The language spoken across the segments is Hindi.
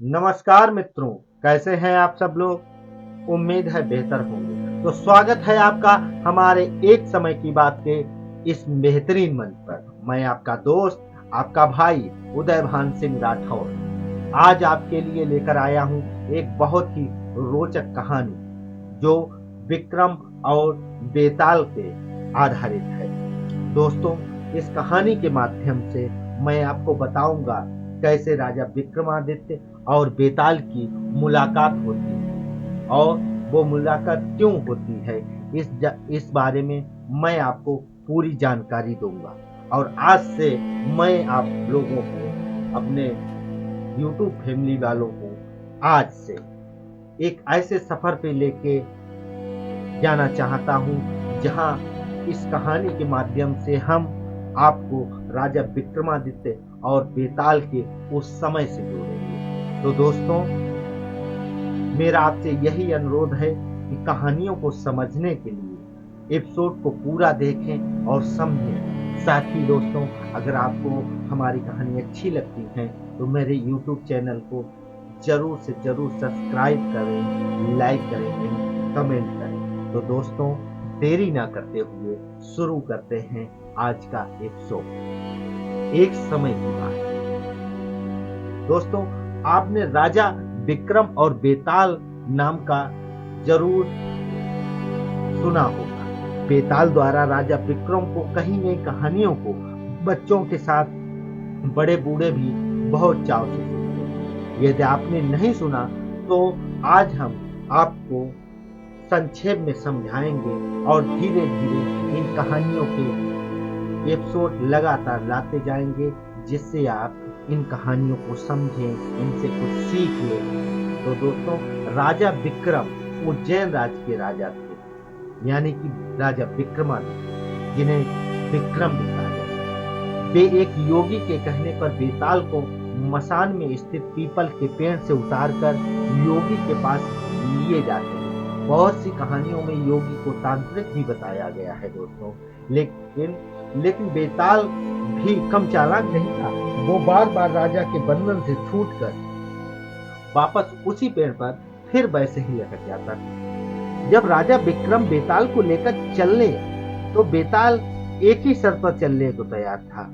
नमस्कार मित्रों, कैसे हैं आप सब लोग। उम्मीद है बेहतर होंगे। तो स्वागत है आपका हमारे एक समय की बात के इस बेहतरीन मंच पर। मैं आपका दोस्त, आपका भाई उदय भान सिंह राठौर आज आपके लिए लेकर आया हूं एक बहुत ही रोचक कहानी जो विक्रम और बेताल के आधारित है। दोस्तों, इस कहानी के माध्यम से मैं आपको बताऊंगा कैसे राजा विक्रमादित्य और बेताल की मुलाकात होती है और वो मुलाकात क्यों होती है, इस बारे में मैं आपको पूरी जानकारी दूंगा। और आज से मैं आप लोगों को, अपने YouTube फैमिली वालों को, आज से एक ऐसे सफर पे लेके जाना चाहता हूँ जहाँ इस कहानी के माध्यम से हम आपको राजा विक्रमादित्य और बेताल के उस समय से जोड़ेंगे। तो दोस्तों, मेरा आपसे यही अनुरोध है कि कहानियों को समझने के लिए एपिसोड को पूरा देखें और समझें। साथ ही दोस्तों, अगर आपको हमारी कहानी अच्छी लगती है तो मेरे YouTube चैनल को जरूर से जरूर सब्सक्राइब करें, लाइक करें, कमेंट करें। तो दोस्तों, देरी ना करते हुए शुरू करते हैं आज का एपिसोड। एक समय की बात। दोस्तों, आपने राजा विक्रम और बेताल नाम का जरूर सुना होगा। बेताल द्वारा राजा विक्रम को कही गई कहानियों को बच्चों के साथ बड़े बूढ़े भी बहुत चाव से सुनते हैं। यदि आपने नहीं सुना तो आज हम आपको संक्षेप में समझाएंगे और धीरे धीरे इन कहानियों के एपिसोड लगातार लाते जाएंगे, जिससे आप इन कहानियों को समझें, इनसे कुछ सीख लें। तो दोस्तों, राजा विक्रम उज्जैन राज्य के राजा थे, यानी कि राजा विक्रमादित्य, जिन्हें विक्रम भी कहा जाता है। वे एक योगी के कहने पर बेताल को मसान में स्थित पीपल के पेड़ से उतारकर योगी के पास लिए जाते हैं। बहुत सी कहानियों में योगी को तांत्रिक भी बताया गया है दोस्तों, लेकिन बेताल भी कम चालाक नहीं था। वो बार बार राजा के बंधन से छूटकर वापस उसी पेड़ पर फिर वैसे ही लटक जाता था। जब राजा विक्रम बेताल को लेकर चलने तो बेताल एक ही शर्त पर चलने को तैयार था।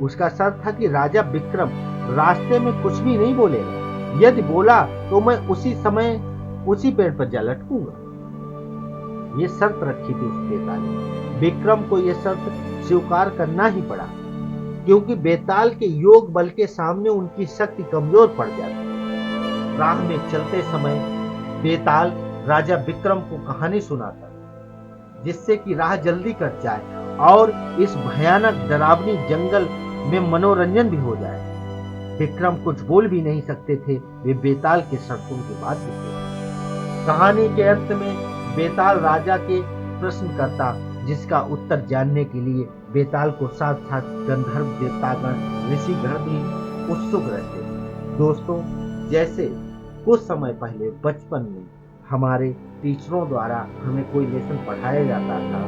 उसका शर्त था कि राजा विक्रम रास्ते में कुछ भी नहीं बोलेगा। यदि बोला तो मैं उसी समय उसी पेड़ पर जा लटकूंगा। ये शर्त रखी थी उस बेताल ने। विक्रम को यह शर्त स्वीकार करना ही पड़ा, क्योंकि बेताल के योग बल के सामने उनकी शक्ति कमजोर पड़ जाती। राह में चलते समय बेताल राजा विक्रम को कहानी सुनाता, जिससे कि राह जल्दी कट जाए और इस भयानक डरावनी जंगल में मनोरंजन भी हो जाए। विक्रम कुछ बोल भी नहीं सकते थे, वे बेताल के शर्तों के बाद थे। कहानी के अंत में बेताल राजा के प्रश्न करता, जिसका उत्तर जानने के लिए बेताल को साथ साथ गंधर्व देवतागण ऋषिगण भी उत्सुक रहते। दोस्तों, जैसे कुछ समय पहले बचपन में हमारे टीचरों द्वारा हमें कोई लेसन पढ़ाया जाता था,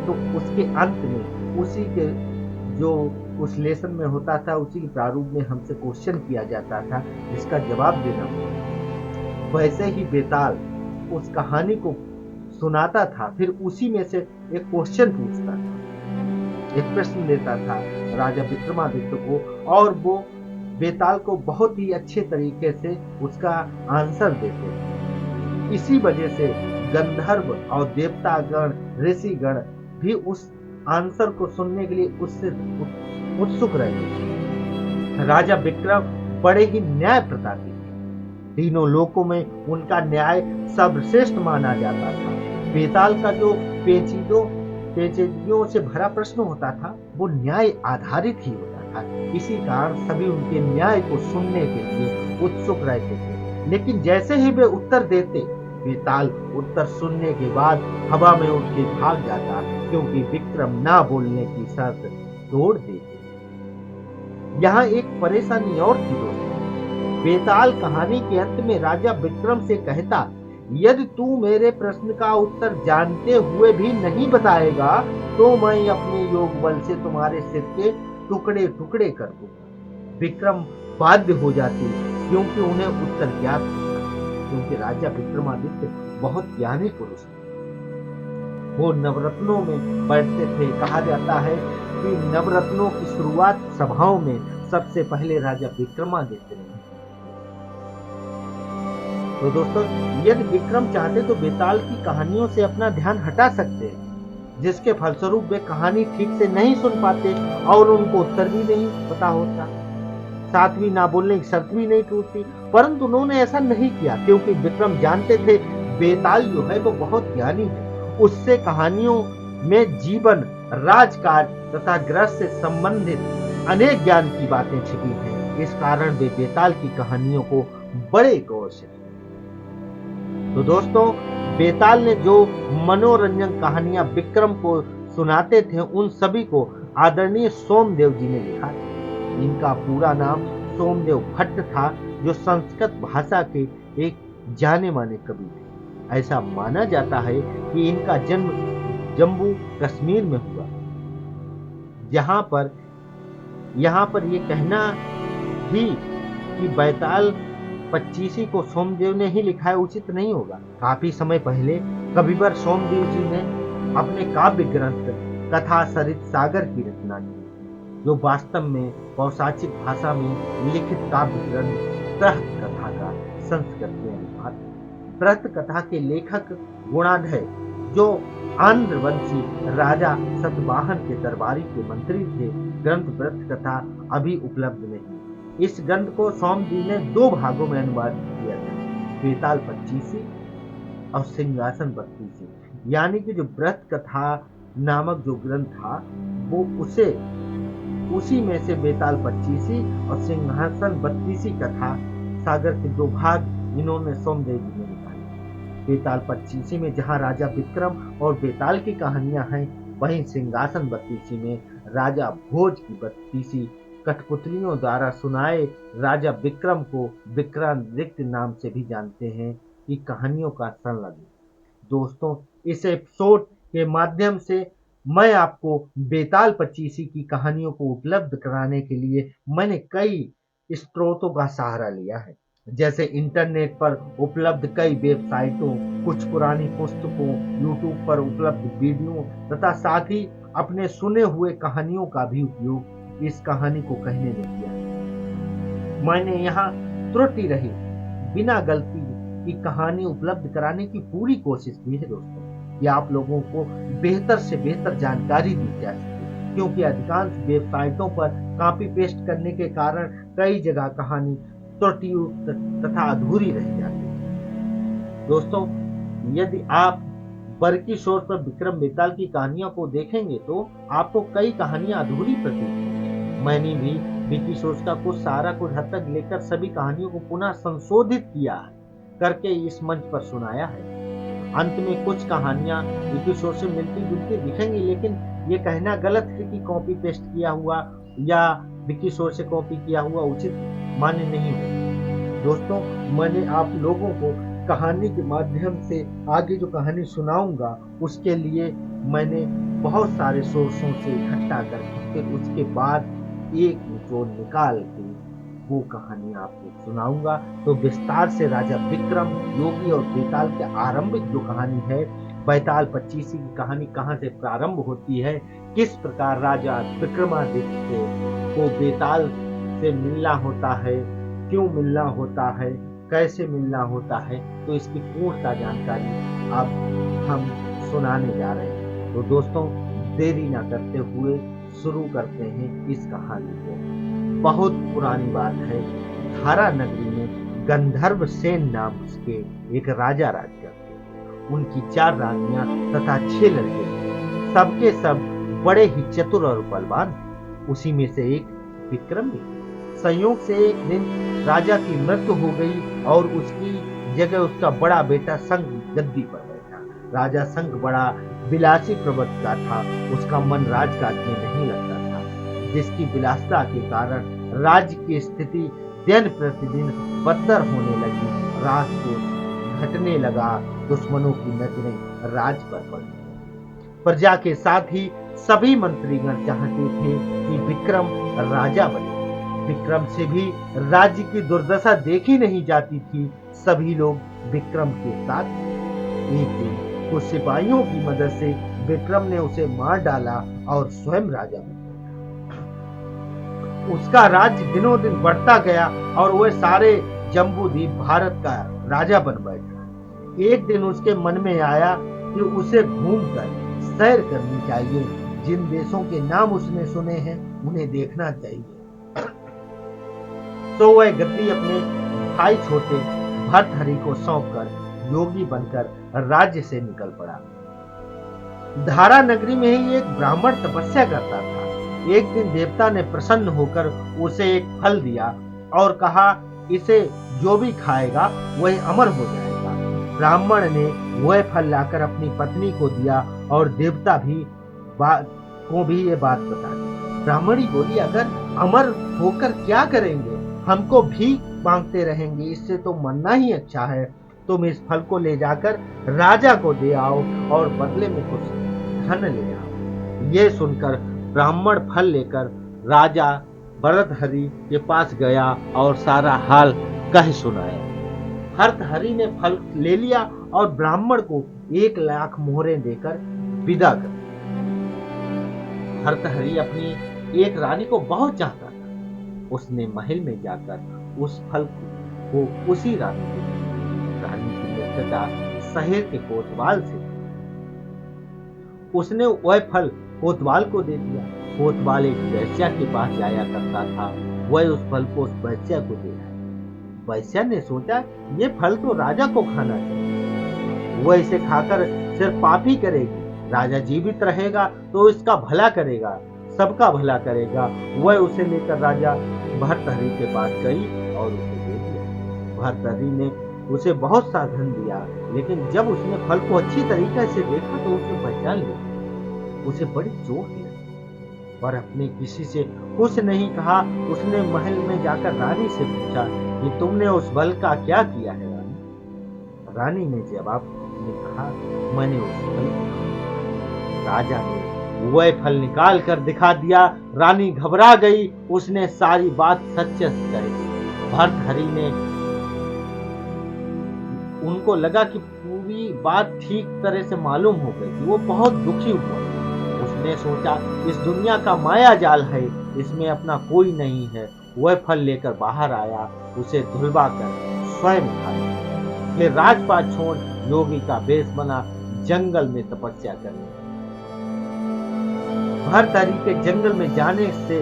तो उसके अंत में उसी के जो उस लेसन में होता था, उसी के प्रारूप में हमसे क्वेश्चन किया जाता था, जिसका जवाब देना होता। वैसे ही बेताल उस कहानी को सुनाता था, फिर उसी में से एक क्वेश्चन पूछता था, एक प्रश्न देता था राजा विक्रमादित्य को, और वो बेताल को बहुत ही अच्छे तरीके से उसका आंसर देते थे। इसी वजह से गंधर्व और देवतागण ऋषिगण भी उस आंसर को सुनने के लिए उससे उत्सुक रहते थे। राजा विक्रम बड़े ही न्याय प्रतापी थे। तीनों लोकों में उनका न्याय सर्वश्रेष्ठ माना जाता था। बेताल का जो पेचीदगियों से भरा प्रश्न होता था, वो न्याय आधारित ही होता था। इसी कारण सभी उनके न्याय को सुनने के लिए उत्सुक रहते थे। लेकिन जैसे ही वे उत्तर देते, बेताल उत्तर सुनने के बाद हवा में उड़ के भाग जाता, क्योंकि विक्रम ना बोलने की शर्त तोड़ देते। यहाँ एक परेशानी और थी दोस्तों। बेताल कहानी के अंत में राजा विक्रम से कहता, यदि तू मेरे प्रश्न का उत्तर जानते हुए भी नहीं बताएगा तो मैं अपने योग बल से तुम्हारे सिर के टुकड़े टुकड़े कर दूंगा। विक्रम बाध्य हो जाते क्योंकि उन्हें उत्तर ज्ञात था, क्योंकि राजा विक्रमादित्य बहुत ज्ञानी पुरुष थे। वो नवरत्नों में बैठते थे। कहा जाता है कि नवरत्नों की शुरुआत सभाओं में सबसे पहले राजा विक्रमादित्य ने की। तो दोस्तों, यदि विक्रम चाहते तो बेताल की कहानियों से अपना ध्यान हटा सकते हैं, जिसके फलस्वरूप वे कहानी ठीक से नहीं सुन पाते और उनको उत्तर भी नहीं पता होता, सातवीं ना बोलने की शर्त भी नहीं टूटती। परंतु उन्होंने ऐसा नहीं किया, क्योंकि विक्रम जानते थे बेताल जो है वो बहुत ज्ञानी है। उससे कहानियों में जीवन, राजकाज तथा गृहस्थ से संबंधित अनेक ज्ञान की बातें छिपी हैं। इस कारण वे बेताल की कहानियों को बड़े गौर से। तो दोस्तों, बेताल ने जो मनोरंजन कहानियां विक्रम को सुनाते थे, उन सभी को आदरणीय सोमदेव जी ने लिखा। इनका पूरा नाम सोमदेव भट्ट था, जो संस्कृत भाषा के एक जाने माने कवि थे। ऐसा माना जाता है कि इनका जन्म जम्मू कश्मीर में हुआ। यहाँ पर ये कहना ही कि बैताल 25 को सोमदेव ने ही लिखा है उचित नहीं होगा। काफी समय पहले कविवर सोमदेव जी ने अपने काव्य ग्रंथ कथा सरित सागर की रचना की, जो वास्तव में पौशाचिक भाषा में लिखित काव्य ग्रंथ बृहत कथा का संस्कृत में अनुवाद। बृहत कथा के लेखक गुणाढ्य, जो आंध्रवंशी राजा सतवाहन के दरबारी के मंत्री थे। ग्रंथ बृहत कथा अभी उपलब्ध नहीं। इस ग्रंथ को सोमजी ने 2 भागों में अनुवाद किया था, बेताल 25 और सिंहासन 32। यानी कि जो बृहत कथा नामक जो ग्रंथ था, वो उसी में से बेताल 25 और सिंहासन 32 कथा सागर के 2 भाग इन्होंने सोमदेव जी ने निकाले। बेताल 25 में जहां राजा विक्रम और बेताल की कहानियां हैं, वहीं सिंहासन 32 में राजा भोज की 32 कठपुतलियों द्वारा सुनाए राजा विक्रम को विक्रमादित्य नाम से भी जानते हैं कि कहानियों का संलग्न। दोस्तों, इस एपिसोड के माध्यम से मैं आपको बेताल 25 की कहानियों को उपलब्ध कराने के लिए मैंने कई स्रोतों का सहारा लिया है, जैसे इंटरनेट पर उपलब्ध कई वेबसाइटों, कुछ पुरानी पुस्तकों, यूट्यूब पर उपलब्ध वीडियो तथा साथ ही अपने सुने हुए कहानियों का भी उपयोग इस कहानी को कहने में किया। मैंने यहाँ त्रुटि रही बिना गलती की कहानी उपलब्ध कराने की पूरी कोशिश की है दोस्तों, कि आप लोगों को बेहतर से बेहतर जानकारी दी जा सके, क्योंकि अधिकांश वेबसाइटों पर कॉपी पेस्ट करने के कारण कई जगह कहानी त्रुटियुक्त तथा अधूरी रह जाती है। दोस्तों, यदि आप बरकी शोर पर विक्रम बेताल की कहानियों को देखेंगे तो आपको कई कहानियां अधूरी प्रतीत होंगी। मैंने भी विकी सोच का सारा कुछ हद तक लेकर सभी कहानियों को पुनः संशोधित किया करके इस मंच पर सुनाया है। अंत में कुछ कहानियां विकी सोच से मिलती जुलती दिखेंगी, लेकिन ये कहना गलत है कि कॉपी पेस्ट किया हुआ या विकी सोच से कॉपी किया हुआ उचित मान्य नहीं हो। दोस्तों, मैंने आप लोगों को कहानी के माध्यम से आगे जो कहानी सुनाऊंगा, उसके लिए मैंने बहुत सारे सोर्सों से इकट्ठा करके फिर उसके बाद एक निचोड़ निकाल के वो कहानी आपको सुनाऊंगा। तो विस्तार से राजा विक्रम, योगी और बेताल के आरंभिक जो कहानी है, बेताल 25 की कहानी कहां से प्रारंभ होती है, किस प्रकार राजा विक्रमादित्य को बेताल से मिलना होता है, क्यों मिलना होता है, कैसे मिलना होता है, तो इसकी पूर्णता जानकारी अब हम सुनाने जा रहे हैं। तो दोस्तों, देरी ना करते हुए शुरू करते हैं इस कहानी को। बहुत पुरानी बात है, धारा नगरी में गंधर्व सेन नाम के एक राजा राज करते। उनकी 4 रानियां तथा 6 लड़के थे। सबके सब बड़े ही चतुर और बलवान थे। उसी में से एक विक्रम भी। संयोग से एक दिन राजा की मृत्यु हो गई और उसकी जगह उसका बड़ा बेटा संग गद्दी पर बैठा। राजा संग बड़ा विलासी प्रवृत्ति का था। उसका मन राजकाज में नहीं लगता था, जिसकी विलासिता के कारण राज्य की स्थिति दिन प्रतिदिन बदतर होने लगी। राजकोष घटने लगा। दुश्मनों की नजरें राज पर पड़ी। प्रजा के साथ ही सभी मंत्रीगण चाहते थे कि विक्रम राजा बने, विक्रम से भी राज्य की दुर्दशा देखी नहीं जाती थी। सभी लोग विक्रम के साथ थे। एक दिन कुछ सिपाहियों की मदद से विक्रम ने उसे मार डाला और स्वयं राजा बन गया। उसका राज्य दिनों दिन बढ़ता गया और वह सारे जम्बूद्वीप भारत का राजा बन बैठा। एक दिन उसके मन में आया कि उसे घूमकर सैर करनी चाहिए। जिन देशों के नाम उसने सुने हैं उन्हें देखना चाहिए। तो वह गद्दी अपने भाई छोटे भर्तहरि को सौंपकर योगी बनकर राज्य से निकल पड़ा। धारा नगरी में ही एक ब्राह्मण तपस्या करता था। एक दिन देवता ने प्रसन्न होकर उसे एक फल दिया और कहा, इसे जो भी खाएगा वही अमर हो जाएगा। ब्राह्मण ने वह फल लाकर अपनी पत्नी को दिया और देवता को भी ये बात बता दी। ब्राह्मणी बोली, अगर अमर होकर क्या करेंगे, हमको भीख मांगते रहेंगे, इससे तो मरना ही अच्छा है। तुम इस फल को ले जाकर राजा को दे आओ और बदले में कुछ धन ले आओ। ये सुनकर ब्राह्मण फल लेकर राजा भर्तहरि के पास गया और सारा हाल कह सुनाया। भर्तहरि ने फल ले लिया और ब्राह्मण को 1,00,000 मोहरें देकर विदा कर। भर्तहरि अपनी एक रानी को बहुत चाहता था। उसने महल में जाकर उस फल को उसी रानी को दिया। रानी की मित्रता शहर के कोतवाल से। उसने वह फल कोतवाल को दे दिया। कोतवाल एक वैश्या के पास जाया करता था। वह उस फल को उस वैश्या को दे आया। वैश्या ने सोचा, ये फल तो राजा को खाना चाहिए, वह इसे खाकर सिर्फ पाप ही करेगी। राजा जीवित रहेगा तो इसका भला करेगा, सबका भला करेगा। वह उसे लेकर राजा भर्तहरि के पास गई और उसे दे दिया। भर्तहरि ने उसे बहुत सा धन दिया, लेकिन जब उसने फल को अच्छी तरीके से देखा तो उसे पहचान लिया। उसे बड़ी चोट लगी, पर अपने किसी से कुछ नहीं कहा। उसने महल में जाकर रानी से पूछा कि तुमने उस फल का क्या किया है रानी? रानी ने जवाब में कहा, मैंने उस फल को खाया। राजा ने वह फल निकाल कर दिखा दिया। रानी घबरा गई। उसने सारी बात सच कही। भर्तहरि ने उनको लगा कि पूरी बात ठीक तरह से मालूम हो गई थी। वो बहुत दुखी हुआ। उसने सोचा, इस दुनिया का माया जाल है, इसमें अपना कोई नहीं है। वह फल लेकर बाहर आया, उसे धुलवा कर स्वयं खाया। फिर राजपाट छोड़ योगी का वेश बना जंगल में तपस्या करने। भर्तहरि के जंगल में जाने से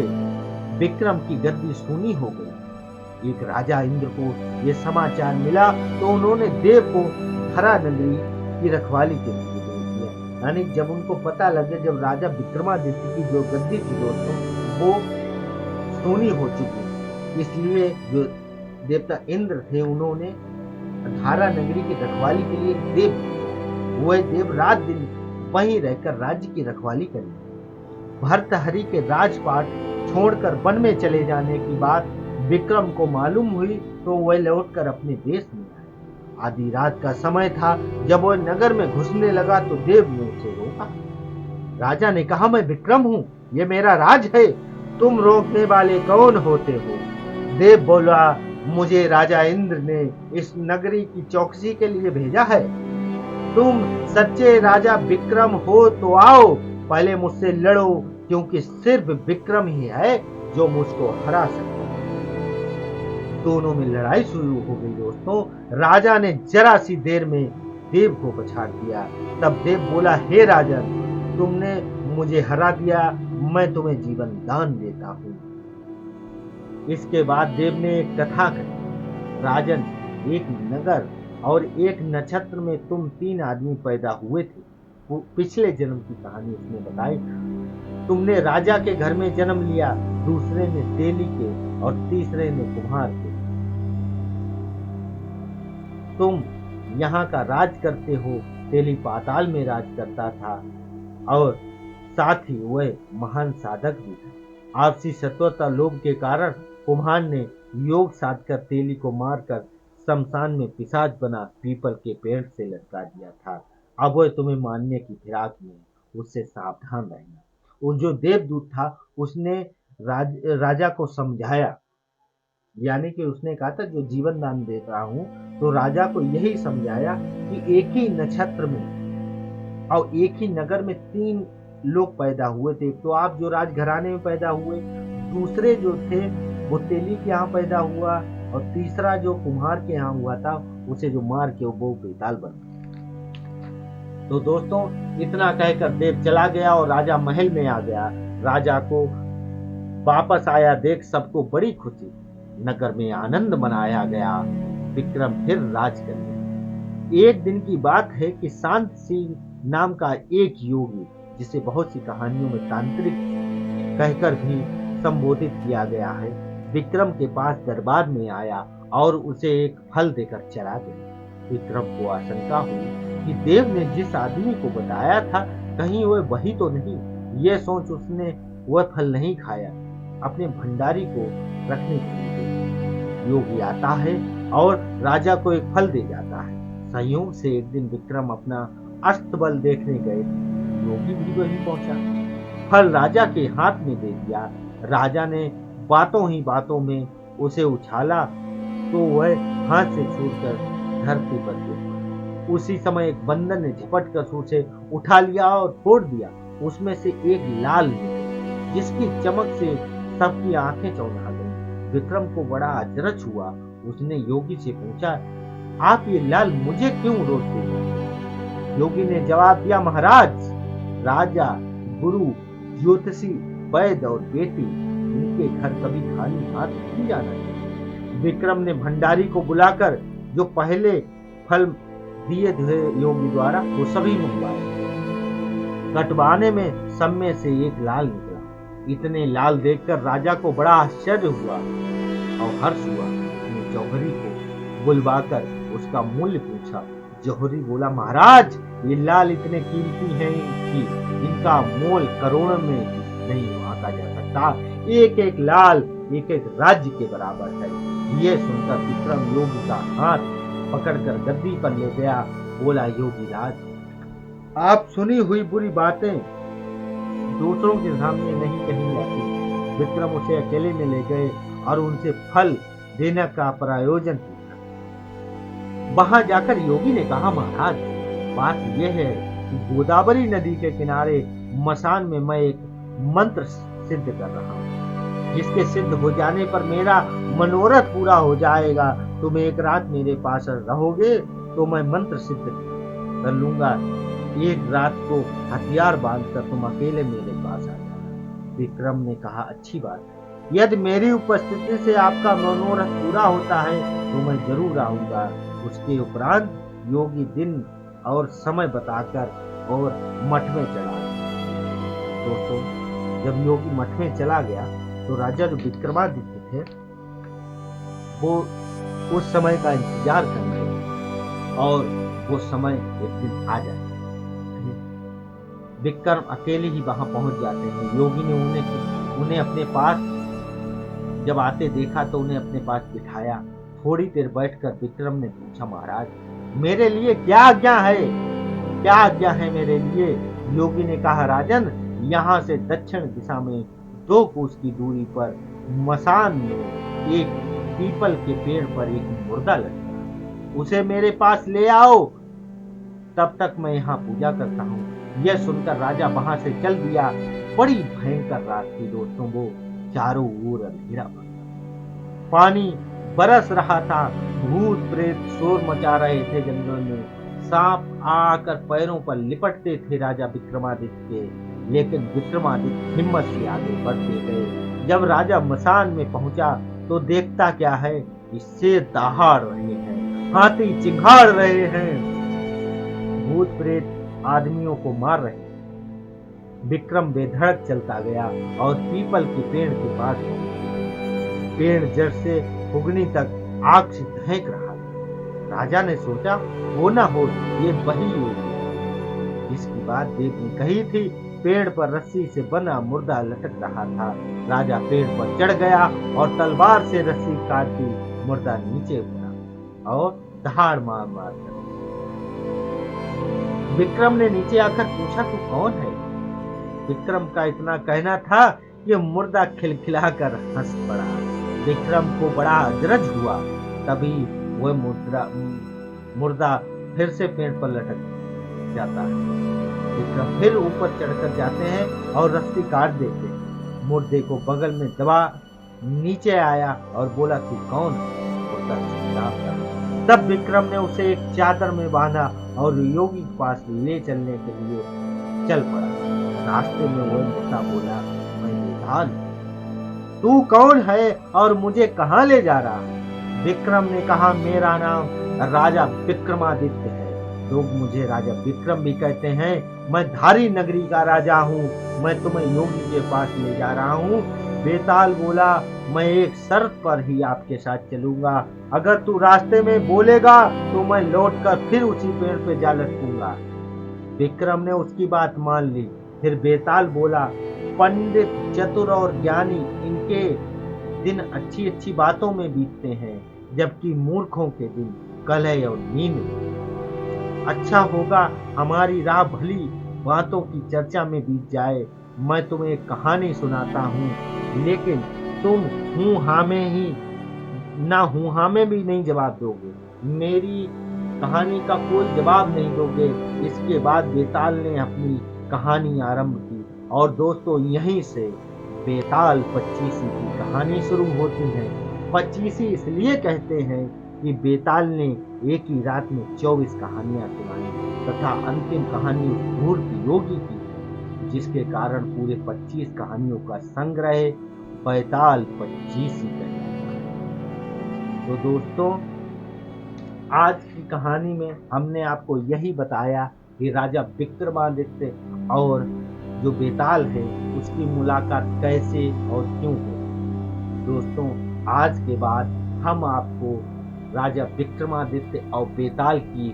विक्रम की गद्दी सूनी हो गई। एक राजा इंद्र को यह समाचार मिला तो उन्होंने देव को धरा नगरी की रखवाली के लिए भेज दिया। यानी जब उनको पता लगे, जब राजा विक्रमादित्य की जो गद्दी थी दोस्तों वो सूनी हो चुकी, इसलिए जो देवता इंद्र थे उन्होंने धारा नगरी की रखवाली के लिए देव, वह देव रात दिन वहीं रहकर राज्य की रखवाली करें। भर्तहरि के राजपाट छोड़कर वन में चले जाने की बात विक्रम को मालूम हुई तो वह लौटकर अपने देश में आया। आधी रात का समय था। जब वह नगर में घुसने लगा तो देव ने उसे रोका। राजा ने कहा, मैं विक्रम हूँ, ये मेरा राज है, तुम रोकने वाले कौन होते हो? देव बोला, मुझे राजा इंद्र ने इस नगरी की चौकसी के लिए भेजा है। तुम सच्चे राजा विक्रम हो तो आओ, पहले मुझसे लड़ो, क्योंकि सिर्फ विक्रम ही है जो मुझको हरा सकता है। दोनों में लड़ाई शुरू हो गई दोस्तों। राजा ने जरा सी देर में देव को पछाड़ दिया। तब देव बोला, हे राजन, तुमने मुझे हरा दिया, मैं तुम्हें जीवन दान देता हूँ। इसके बाद देव ने एक कथा कही। राजन, एक नगर और एक नक्षत्र में तुम 3 आदमी पैदा हुए थे। पिछले जन्म की कहानी उसने बताई। तुमने राजा के घर में जन्म लिया, दूसरे ने तेली के और तीसरे ने कुम्हार के। तुम यहाँ का राज करते हो, तेली पाताल में राज करता था और साथ ही वह महान साधक भी था। आपसी सत्वता लोभ के कारण कुम्हार ने योग साधकर तेली को मारकर शमशान में पिशाच बना पीपल के पेड़ से लटका दिया था। अब वह तुम्हें मारने की फिराक में, उससे सावधान रहना। वो जो देवदूत था उसने राजा को समझाया यानी कि उसने कहा था जो जीवन दान दे रहा हूँ, तो राजा को यही समझाया कि एक ही नक्षत्र में और एक ही नगर में 3 लोग पैदा हुए थे। तो आप जो राजघराने में पैदा हुए, दूसरे जो थे वो तेली के यहाँ पैदा हुआ और तीसरा जो कुम्हार के यहाँ हुआ था, उसे जो मार के वो बेताल बन गया। तो दोस्तों, इतना कहकर देव चला गया और राजा महल में आ गया। राजा को वापस आया देख सबको बड़ी खुशी, नगर में आनंद मनाया गया। विक्रम फिर राज करने। एक दिन की बात है कि शांत सिंह नाम का एक योगी, जिसे बहुत सी कहानियों में तांत्रिक कहकर भी संबोधित किया गया है, विक्रम के पास दरबार में आया और उसे एक फल देकर चला गया। विक्रम को आशंका हुई कि देव ने जिस आदमी को बताया था कहीं वह वही तो नहीं। यह सोच उसने वह फल नहीं खाया, अपने भंडारी को रखने के लिए। योगी आता है और राजा को एक फल दे जाता है। संयोग से एक दिन विक्रम अपना अस्तबल देखने गए, योगी भी वहीं पहुंचा। फल राजा के हाथ में दे दिया। राजा ने बातों ही बातों में उसे उछाला तो वह हाथ से छूटकर धरती पर गिर पड़ा। उसी समय एक बंदर ने झपट कर उसे उठा लिया और फोड़ दिया। उसमें से एक लाल निकला, जिसकी चमक से सबकी आंखें चौंधा गईं। विक्रम को बड़ा अचरज हुआ। उसने योगी से पूछा, आप ये लाल मुझे क्यों रोकते हो? योगी ने जवाब दिया, महाराज, राजा, गुरु, ज्योतिषी, वैद्य और बेटी, इनके घर कभी खाली हाथ नहीं जाना चाहिए। विक्रम ने भंडारी को बुलाकर जो पहले फल दिए थे योगी द्वारा वो सभी मंगवाए। कटवाने में सब में से एक लाल निकला। इतने लाल देखकर राजा को बड़ा आश्चर्य हुआ और हर्ष हुआ। उसने जौहरी को बुलवाकर उसका मूल्य पूछा। जौहरी बोला, महाराज, ये लाल इतने कीमती हैं कि इनका मोल करोड़ों में नहीं आंका जा सकता। एक एक लाल एक एक राज्य के बराबर है। ये सुनकर विक्रम योगी का हाथ पकड़कर गद्दी पर ले गया। बोला, योगी राज, आप सुनी हुई बुरी बातें दूसरों के सामने नहीं कही जाती। विक्रम उसे अकेले में ले गए और उनसे फल देने का प्रयोजन पूछा। वहां जाकर योगी ने कहा, महाराज, बात यह है कि गोदावरी नदी के किनारे मसान में मैं एक मंत्र सिद्ध कर रहा हूँ, जिसके सिद्ध हो जाने पर मेरा मनोरथ पूरा हो जाएगा। तुम एक रात मेरे पास रहोगे तो मैं मंत्र सिद्ध कर लूंगा। एक रात को हथियार बांधकर तुम अकेले मेरे पास आ जाना। विक्रम ने कहा, अच्छी बात है, यदि मेरी उपस्थिति से आपका मनोरथ पूरा होता है तो मैं जरूर आऊंगा। उसके उपरांत योगी दिन और समय बताकर और मठ में चला गया। दोस्तों, जब योगी मठ में चला गया तो राजा जो विक्रमादित्य थे वो उस समय का इंतजार कर रहे और वो समय एक दिन आ जाए। विक्रम अकेले ही वहां पहुंच जाते हैं। योगी ने उन्हें अपने पास जब आते देखा तो उन्हें अपने पास बिठाया। थोड़ी देर बैठकर विक्रम ने पूछा, महाराज, मेरे लिए क्या आज्ञा है? क्या आज्ञा है मेरे लिए? योगी ने कहा, राजन, यहाँ से दक्षिण दिशा में 2 कोस की दूरी पर मसान में एक पीपल के पेड़ पर एक मुर्दा लटका, उसे मेरे पास ले आओ, तब तक मैं यहाँ पूजा करता हूँ। यह सुनकर राजा वहां से चल दिया। बड़ी भयंकर रात थी दोस्तों, वो चारों ओर अंधेरा था, पानी बरस रहा था, भूत प्रेत शोर मचा रहे थे जंगल में, सांप आकर पैरों पर लिपटते थे राजा विक्रमादित्य के, लेकिन विक्रमादित्य हिम्मत से आगे बढ़ते गए। जब राजा मसान में पहुंचा तो देखता क्या है कि शेर दहाड़ रहे हैं, हाथी चिंघाड़ रहे हैं, भूत प्रेत आदमियों को मार रहे हैं। विक्रम बेधड़क चलता गया और पीपल के पेड़ के पास पहुंचा। पेड़ जड़ से फुगनी तक आग से दहक रहा था। राजा ने सोचा, वो ना हो ये वही योगी जिसकी बात देव ने कही थी। पेड़ पर रस्सी से बना मुर्दा लटक रहा था। राजा पेड़ पर चढ़ गया और तलवार से रस्सी काट दी। मुर्दा नीचे उतरा और दहाड़ मार मार कर विक्रम ने नीचे आकर पूछा, तू कौन है? विक्रम का इतना कहना था कि मुर्दा खिलखिलाकर हंस पड़ा। विक्रम को बड़ा अजरज हुआ। तभी वह मुर्दा फिर से पेड़ पर लटक जाता है। विक्रम फिर ऊपर चढ़कर जाते हैं और रस्सी काट देते हैं। मुर्दे को बगल में दबा नीचे आया और बोला, तू कौन है? मुर्दा चुपचाप था। तब विक्रम ने उसे एक चादर में बांधा और योगी के पास ले चलने के लिए चल पड़ा। रास्ते में वह मुर्दा बोला, मैं बेताल, तू कौन है और मुझे कहाँ ले जा रहा है? विक्रम ने कहा, मेरा नाम राजा विक्रमादित्य है। लोग मुझे राजा विक्रम भी कहते हैं। मैं धारी नगरी का राजा हूँ। मैं तुम्हें योगी के पास ले जा रहा हूँ। बेताल बोला, मैं एक शर्त पर ही आपके साथ चलूंगा। अगर तू रास्ते में बोलेगा तो मैं लौटकर फिर उसी पेड़ पे जा लटकूंगा। विक्रम ने उसकी बात मान ली। फिर बेताल बोला, पंडित, चतुर और ज्ञानी, इनके दिन अच्छी अच्छी बातों में बीतते हैं, जबकि मूर्खों के दिन कलह और नींद में। अच्छा होगा हमारी राह भली बातों की चर्चा में बीत जाए। मैं तुम्हें एक कहानी सुनाता हूँ, लेकिन तुम हूँ हाँ में ही ना हूँ हाँ में भी नहीं जवाब दोगे। मेरी कहानी का कोई जवाब नहीं दोगे। इसके बाद बेताल ने अपनी कहानी आरंभ की और दोस्तों यहीं से बेताल पच्चीसी की कहानी शुरू होती है। पच्चीसी इसलिए कहते हैं कि बेताल ने एक ही रात में 24 कहानियां सुनाई तथा अंतिम कहानी उस धूर्त योगी की थी, जिसके कारण पूरे 25 कहानियों का संग्रह बेताल पच्चीसी कहलाता है। तो दोस्तों, आज की कहानी में हमने आपको यही बताया कि राजा विक्रमादित्य और जो बेताल है उसकी मुलाकात कैसे और क्यों हुई। दोस्तों, आज के बाद हम आपको राजा विक्रमादित्य और बेताल की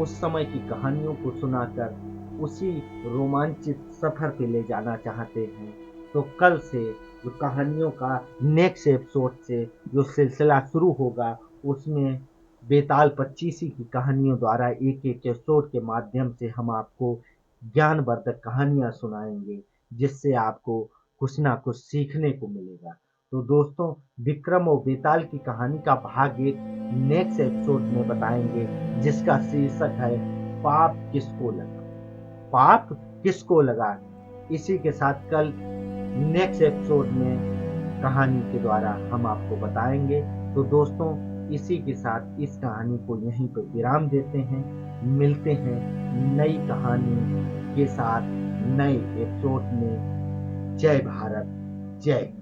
उस समय की कहानियों को सुनाकर उसी रोमांचित सफर पे ले जाना चाहते हैं। तो कल से जो कहानियों का नेक्स्ट एपिसोड से जो सिलसिला शुरू होगा, उसमें बेताल पच्चीसी की कहानियों द्वारा एक एक एपिसोड के माध्यम से हम आपको ज्ञानवर्धक कहानियां सुनाएंगे, जिससे आपको कुछ ना कुछ सीखने को मिलेगा। तो दोस्तों, विक्रम और बेताल की कहानी का भाग एक नेक्स्ट एपिसोड में बताएंगे, जिसका शीर्षक है पाप किसको लगा। पाप किसको लगा। इसी के साथ कल नेक्स्ट एपिसोड में कहानी के द्वारा हम आपको बताएंगे। तो दोस्तों, इसी के साथ इस कहानी को यहीं पर विराम देते हैं। मिलते हैं नई कहानी के साथ नए एपिसोड में। जय भारत, जय।